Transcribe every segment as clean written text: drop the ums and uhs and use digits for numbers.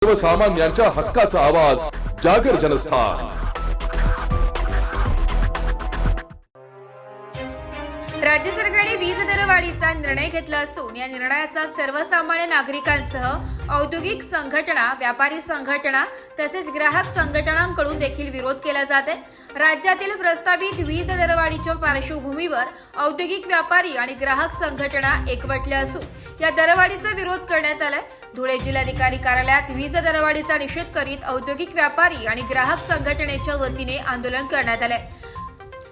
सर्वसामान्यांच्या हक्काचा आवाज जागर जनस्थान। राज्य सरकारने वीज दरवाढीचा निर्णय घेतला असून या निर्णयाचा सर्वसामान्य नागरिकांसह औद्योगिक संघटना, व्यापारी संघटना तसेच ग्राहक संघटनांकडून देखील विरोध केला जात आहे। राज्यातील प्रस्तावित वीज दरवाढीच्या पार्श्वभूमीवर औद्योगिक, व्यापारी आणि ग्राहक संघटना एकवटल्या असून या दरवाढीचा विरोध करण्यात आलाय। धुळे जिल्हाधिकारी कार्यालयात वीज दरवाढीचा निषेध करीत औद्योगिक, व्यापारी आणि ग्राहक संघटनेच्या वतीने आंदोलन करण्यात आले।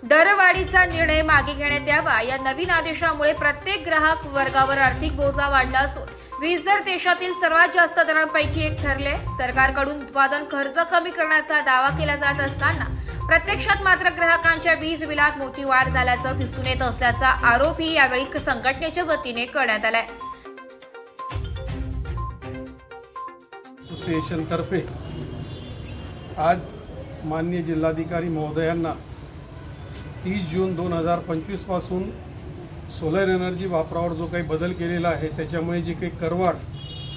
दरवाढीचा निर्णय मागे घेण्यात यावा। या नवीन आदेशामुळे प्रत्येक ग्राहक वर्गावर आर्थिक बोजा वाढला असून वीज दर देशातील सर्वात जास्त दरांपैकी एक ठरले। सरकारकडून उत्पादन खर्च कमी करण्याचा दावा केला जात असताना प्रत्यक्षात मात्र ग्राहकांच्या वीज बिलात मोठी वाढ झाल्याचं दिसून येत असल्याचा आरोपही यावेळी संघटनेच्या वतीने करण्यात आलाय। असोसिएशन तर्फे आज माननीय जिल्हाधिकारी महोदयांना 30 जून 2025 पासून सोलर एनर्जी वापरावर जो काही बदल केलेला आहे त्याच्यामुळे जी काही करवाढ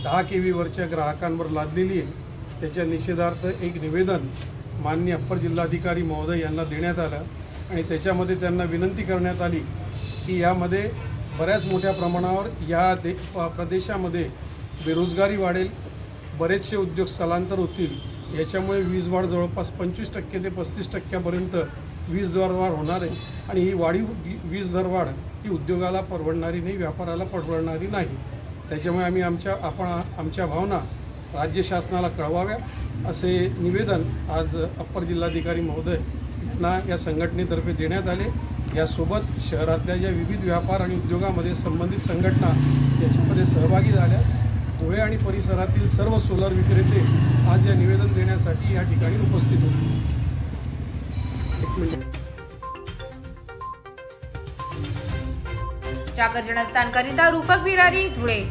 10 kV वरच्या ग्राहकांवर लादलेली आहे त्याच्या निषेधार्थ एक निवेदन माननीय अप्पर जिल्हाधिकारी महोदय यांना देण्यात आलं आणि त्याच्यामध्ये त्यांना विनंती करण्यात आली की यामध्ये बऱ्याच मोठ्या प्रमाणावर या प्रदेशामध्ये बेरोजगारी वाढेल, बरेचसे उद्योग स्थलांतर होतील। याच्यामुळे वीज वाढ जवळपास 25% ते 35% वीज दरवाढ होणार आहे आणि ही वाढीव वीज दरवाढ ही उद्योगाला परवडणारी नाही, व्यापाराला परवडणारी नाही। त्याच्यामुळे आम्ही आमच्या भावना राज्य शासनाला कळवाव्या असे निवेदन आज अप्पर जिल्हाधिकारी महोदय यांना या संघटनेतर्फे देण्यात आले। यासोबत शहरातल्या ज्या विविध व्यापार आणि उद्योगामध्ये संबंधित संघटना याच्यामध्ये सहभागी झाल्या। धुळे आणि परिसरातील सर्व सोलर विक्रेते आज या निवेदन देण्यासाठी या ठिकाणी उपस्थित होते। जागर जनस्थानकरिता रूपक बिरारी, धुळे।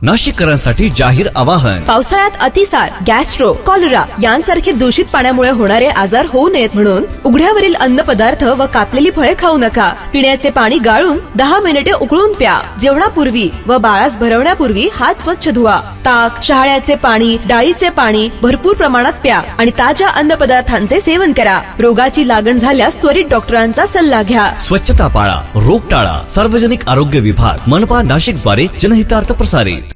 नाशिककरांसाठी जाहीर आवाहन। पावसाळ्यात अतिसार, गॅस्ट्रो, कॉलरा यांसारखे दूषित पाण्यामुळे होणारे आजार होऊ नयेत म्हणून उघड्यावरील अन्नपदार्थ व कापलेली फळे खाऊ नका। पिण्याचे पाणी गाळून 10 मिनिटे उकळून प्या। जेवणापूर्वी व बाळास भरवण्यापूर्वी हात स्वच्छ धुवा। ताक, शहाळ्याचे पाणी, डाळीचे पाणी भरपूर प्रमाणात प्या आणि ताज्या अन्नपदार्थांचे सेवन करा। रोगाची लागण झाल्यास त्वरित डॉक्टरांचा सल्ला घ्या। स्वच्छता पाळा, रोग टाळा। सार्वजनिक आरोग्य विभाग, मनपा नाशिक द्वारे जनहितार्थ प्रसारित।